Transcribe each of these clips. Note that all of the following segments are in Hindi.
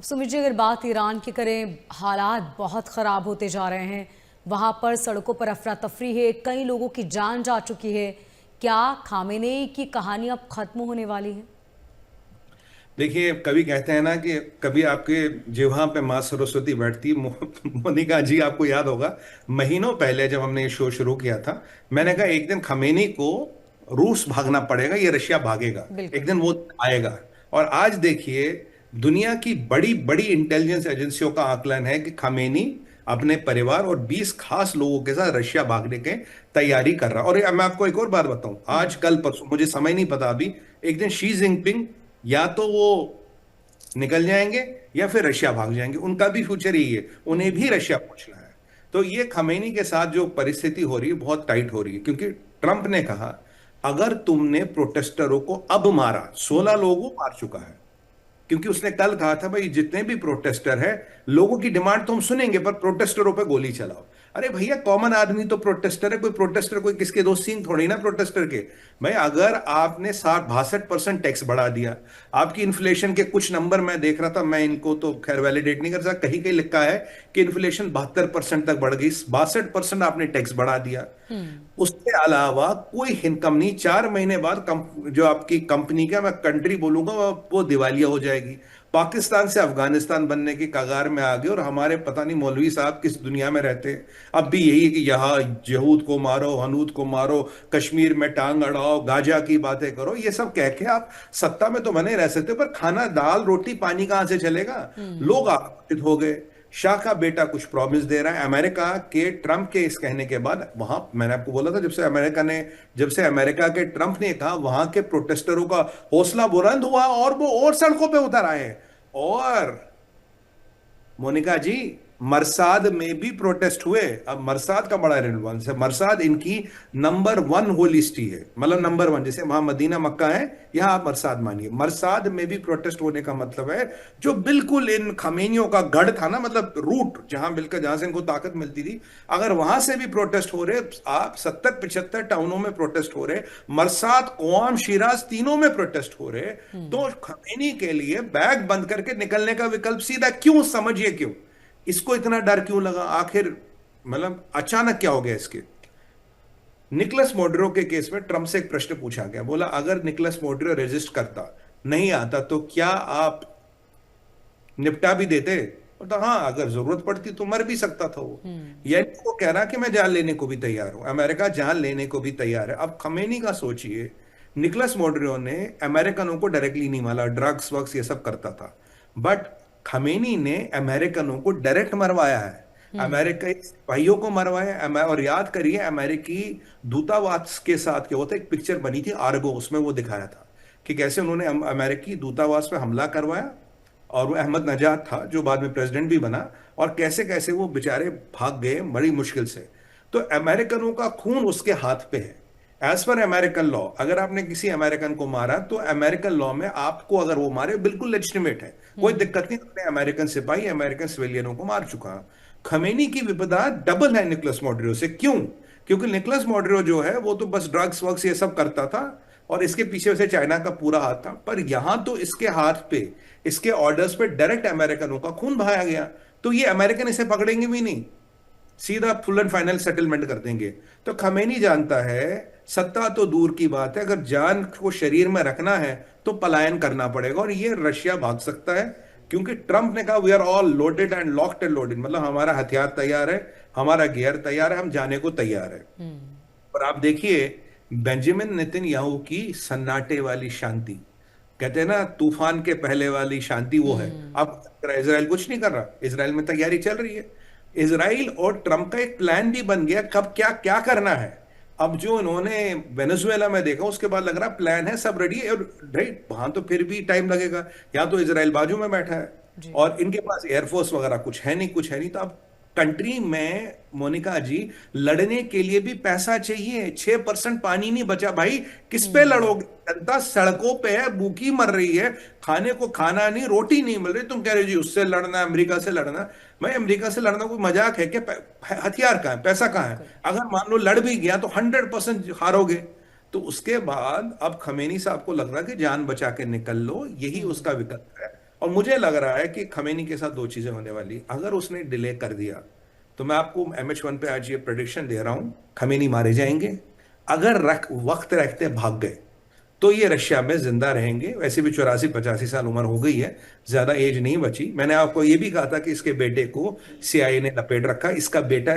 अब सुमित जी, अगर बात ईरान की करें, हालात बहुत ख़राब होते जा रहे हैं। वहाँ पर सड़कों पर अफरा तफरी है, कई लोगों की जान जा चुकी है। क्या खामेनेई की कहानी अब ख़त्म होने वाली है? देखिए, कभी कहते हैं ना कि कभी आपके जिह्वा पे माँ सरस्वती बैठती। मोनिका जी, आपको याद होगा महीनों पहले जब हमने ये शो शुरू किया था, मैंने कहा एक दिन खमेनी को रूस भागना पड़ेगा, ये रशिया भागेगा, एक बिल्कुल। दिन वो आएगा। और आज देखिए, दुनिया की बड़ी बड़ी इंटेलिजेंस एजेंसियों का आकलन है कि खमेनी अपने परिवार और 20 खास लोगों के साथ रशिया भागने के तैयारी कर रहा। और मैं आपको एक और बात बताऊं, आज कल परसों मुझे समय नहीं पता अभी, एक दिन शी जिनपिंग या तो वो निकल जाएंगे या फिर रशिया भाग जाएंगे। उनका भी फ्यूचर यही है, उन्हें भी रशिया पहुंचना है। तो ये खमेनी के साथ जो परिस्थिति हो रही है बहुत टाइट हो रही है, क्योंकि ट्रंप ने कहा अगर तुमने प्रोटेस्टरों को अब मारा, 16 लोगों को मार चुका है। क्योंकि उसने कल कहा था भाई जितने भी प्रोटेस्टर हैं, लोगों की डिमांड तो हम सुनेंगे पर प्रोटेस्टरों पे गोली चलाओ। अरे भैया, कॉमन आदमी तो प्रोटेस्टर है, कोई प्रोटेस्टर कोई किसके दोस्त सीन थोड़ी ना प्रोटेस्टर के। भाई अगर आपने 60-62% टैक्स बढ़ा दिया, आपकी इन्फ्लेशन के कुछ नंबर मैं देख रहा था, मैं इनको तो खैर वैलिडेट नहीं कर सकता, कहीं कहीं लिखा है कि इन्फ्लेशन 72% तक बढ़ गई, 62% आपने टैक्स बढ़ा दिया। उसके अलावा कोई इनकम नहीं, 4 महीने बाद जो आपकी कंपनी का, मैं कंट्री बोलूंगा, वो दिवालिया हो जाएगी। पाकिस्तान से अफगानिस्तान बनने की कगार में आ गए, और हमारे पता नहीं मौलवी साहब किस दुनिया में रहते हैं। अब भी यही है कि यहाँ यहूद को मारो, हनूद को मारो, कश्मीर में टांग अड़ाओ, गाजा की बातें करो, ये सब कह के आप सत्ता में तो बने रह सकते हो, पर खाना दाल रोटी पानी कहां से चलेगा। लोग आक्रोशित हो गए। शाह का बेटा कुछ प्रॉमिस दे रहा है, अमेरिका के ट्रंप के इस कहने के बाद। वहां मैंने आपको बोला था, जब से अमेरिका के ट्रंप ने कहा, वहां के प्रोटेस्टरों का हौसला बुलंद हुआ और वो और सड़कों पे उतर आए। और मोनिका जी, मरसाद में भी प्रोटेस्ट हुए। अब मरसाद का बड़ा रेलेवेंस है, मरसाद इनकी नंबर 1 होली सिटी है, मतलब नंबर 1। जैसे वहां मदीना मक्का है, यहां आप मरसाद मानिए, मरसाद में भी प्रोटेस्ट होने का मतलब है जो बिल्कुल इन खमेनियों का गढ़ था ना, मतलब रूट जहां मिलकर, जहां से इनको ताकत मिलती थी, अगर वहां से भी प्रोटेस्ट हो रहे, आप 70-75 टाउनों में प्रोटेस्ट हो रहे, मरसाद, कोआम, शिराज तीनों में प्रोटेस्ट हो रहे, तो खमेनी के लिए बैग बंद करके निकलने का विकल्प सीधा क्यों, समझिए क्यों इसको इतना डर क्यों लगा आखिर। मतलब अचानक क्या हो गया इसके। निकोलस मोड्रो के केस में ट्रंप से एक प्रश्न पूछा गया, बोला अगर निकोलस मोड्रो रेजिस्ट करता, नहीं आता, तो क्या आप निपटा भी देते। तो हाँ, अगर जरूरत पड़ती तो मर भी सकता था वो। यानी वो कह रहा कि मैं जान लेने को भी तैयार हूं, अमेरिका जान लेने को भी तैयार है। अब खमेनी का सोचिए, निकोलस मोड्रो ने अमेरिकनों को डायरेक्टली नहीं मारा, ड्रग्स वग्स ये सब करता था, बट खमेनी ने अमेरिकनों को डायरेक्ट मरवाया है। अमेरिका सिपाहियों को मरवाया। और याद करिए, अमेरिकी दूतावास के साथ क्या होता है, एक पिक्चर बनी थी आर्गो, उसमें वो दिखाया था कि कैसे उन्होंने अमेरिकी दूतावास पे हमला करवाया, और वो अहमद नजाद था जो बाद में प्रेसिडेंट भी बना, और कैसे कैसे वो बेचारे भाग गए बड़ी मुश्किल से। तो अमेरिकनों का खून उसके हाथ पे है। एज पर अमेरिकन लॉ, अगर आपने किसी अमेरिकन को मारा तो अमेरिकन लॉ में आपको अगर वो मारे बिल्कुल लेजिटिमेट है, कोई दिक्कत नहीं। अपने अमेरिकन सिपाही, अमेरिकन सिविलियनों को मार चुका। खमेनी की विपदा डबल है निकोलस मोड्रो से। क्यों? क्योंकि निकोलस मोड्रो जो है वो तो बस ड्रग्स वग्स ये सब करता था, और इसके पीछे से चाइना का पूरा हाथ था, पर यहां तो इसके हाथ पे, इसके ऑर्डर्स पे डायरेक्ट अमेरिकनों का खून बहाया गया। तो ये अमेरिकन इसे पकड़ेंगे भी नहीं, सीधा फुल एंड फाइनल सेटलमेंट कर देंगे। तो खमेनी जानता है, सत्ता तो दूर की बात है, अगर जान को शरीर में रखना है तो पलायन करना पड़ेगा, और ये रशिया भाग सकता है। क्योंकि ट्रंप ने कहा we are all loaded and locked and loaded, मतलब हमारा हथियार तैयार है, हमारा गियर तैयार है, हम जाने को तैयार है। और आप देखिए बेंजामिन नेतन्याहू की सन्नाटे वाली शांति, कहते हैं ना तूफान के पहले वाली शांति, वो है। अब इसराइल कुछ नहीं कर रहा, इसराइल में तैयारी चल रही है। इसराइल और ट्रंप का एक प्लान भी बन गया कब क्या क्या करना है। अब जो इन्होंने वेनेजुएला में देखा, उसके बाद लग रहा प्लान है, सब रेडी है। और राइट, वहां तो फिर भी टाइम लगेगा, या तो इसराइल बाजू में बैठा है, जी। और इनके पास एयरफोर्स वगैरह कुछ है नहीं, कुछ है नहीं। तो अब कंट्री में मोनिका जी लड़ने के लिए भी पैसा चाहिए। 6% पानी नहीं बचा भाई, किस पे लड़ोगे? जनता सड़कों पे है, भूखी मर रही है, खाने को खाना नहीं, रोटी नहीं मिल रही, तुम कह रहे हो जी उससे लड़ना, अमेरिका से लड़ना। भाई अमेरिका से लड़ना कोई मजाक है क्या? हथियार कहाँ है, पैसा कहाँ है? बिल्कुल। अगर मान लो लड़ भी गया तो 100% हारोगे। तो उसके बाद अब खमेनी साहब को लग रहा है कि जान बचा के निकल लो, यही उसका विकल्प है। और मुझे लग रहा है कि खमेनी के साथ दो चीजें होने वाली, अगर उसने डिले कर दिया तो मैं आपको MH1 पे आज ये प्रेडिक्शन दे रहा हूं, खमेनी मारे जाएंगे। अगर वक्त रखते भाग गए तो ये रशिया में जिंदा रहेंगे। वैसे भी 84-85 साल उम्र हो गई है, ज्यादा एज नहीं बची। मैंने आपको ये भी कहा था कि इसके बेटे को CIA ने लपेट रखा। इसका बेटा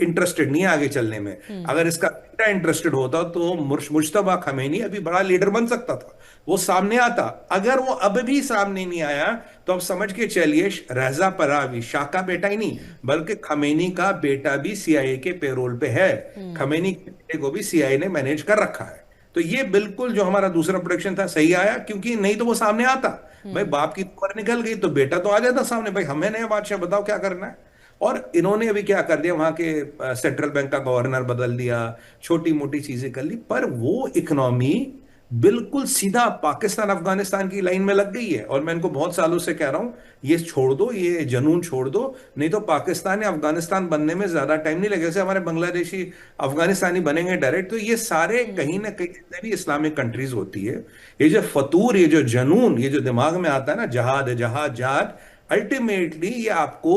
इंटरेस्टेड नहीं है आगे चलने में। अगर इसका बेटा इंटरेस्टेड होता तो मुश्तबा खमेनी अभी बड़ा लीडर बन सकता था, वो सामने आता। अगर वो अब भी सामने नहीं आया तो अब समझ के चलिए रजा परावी शाह का बेटा ही नहीं बल्कि खमेनी का बेटा भी CIA के पेरोल पे है। खमेनी के बेटे को भी CIA ने मैनेज कर रखा है। तो ये बिल्कुल जो हमारा दूसरा प्रोडिक्शन था सही आया, क्योंकि नहीं तो वो सामने आता। भाई बाप की उम्र निकल गई तो बेटा तो आ जाता सामने, भाई हमें नया बादशाह बताओ क्या करना है। और इन्होंने अभी क्या कर दिया, वहां के सेंट्रल बैंक का गवर्नर बदल दिया, छोटी मोटी चीजें कर ली, पर वो इकोनॉमी बिल्कुल सीधा पाकिस्तान अफगानिस्तान की लाइन में लग गई है। और मैं इनको बहुत सालों से कह रहा हूं ये छोड़ दो, ये जनून छोड़ दो, नहीं तो पाकिस्तान या अफगानिस्तान बनने में ज्यादा टाइम नहीं लगेगा। जैसे हमारे बांग्लादेशी अफगानिस्तानी बनेंगे डायरेक्ट, तो ये सारे कहीं ना कहीं जितने भी इस्लामिक कंट्रीज होती है, ये जो फतूर, ये जो जनून, ये जो दिमाग में आता है ना, जहाद जहाद जहाद, अल्टीमेटली ये आपको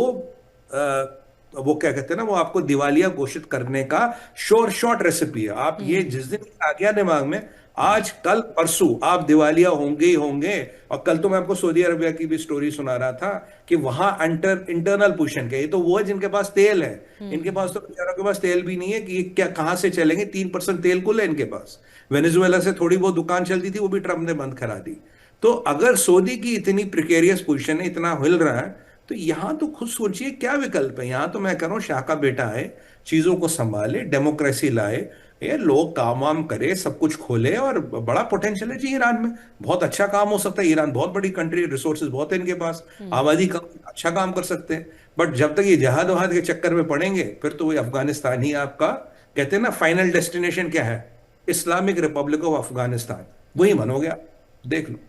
वो क्या कहते हैं ना, वो आपको दिवालिया घोषित करने का शॉर्ट रेसिपी है। आप ये जिस दिन आ गया दिमाग में, आज कल परसों आप दिवालिया होंगे ही होंगे। और कल तो मैं आपको सऊदी अरबिया की भी स्टोरी सुना रहा था कि वहां इंटरनल पोजीशन के, ये तो वो है जिनके पास तेल है, इनके पास तो बेचारों के पास तेल भी नहीं है कि क्या कहां से चलेंगे। 3% तेल कुल है इनके पास। वेनेजुएला से थोड़ी बहुत दुकान चलती थी, वो भी ट्रम्प ने बंद करा दी। तो अगर सऊदी की इतनी प्रिकेरियस पोजीशन है, इतना हिल रहा है, तो यहां तो खुद सोचिए क्या विकल्प है। यहां तो मैं कह रहा हूं शाह का बेटा है, चीजों को संभाले, डेमोक्रेसी लाए, ये लोग काम वाम करे, सब कुछ खोले, और बड़ा पोटेंशियल है जी ईरान में। बहुत अच्छा काम हो सकता है। ईरान बहुत बड़ी कंट्री, रिसोर्सेज बहुत है इनके पास, आबादी कम, अच्छा काम कर सकते हैं। बट जब तक ये जहाद वहाद के चक्कर में पड़ेंगे, फिर तो वही अफगानिस्तान ही आपका, कहते हैं ना फाइनल डेस्टिनेशन क्या है, इस्लामिक रिपब्लिक ऑफ अफगानिस्तान, वही बनोगे आप, देख लो।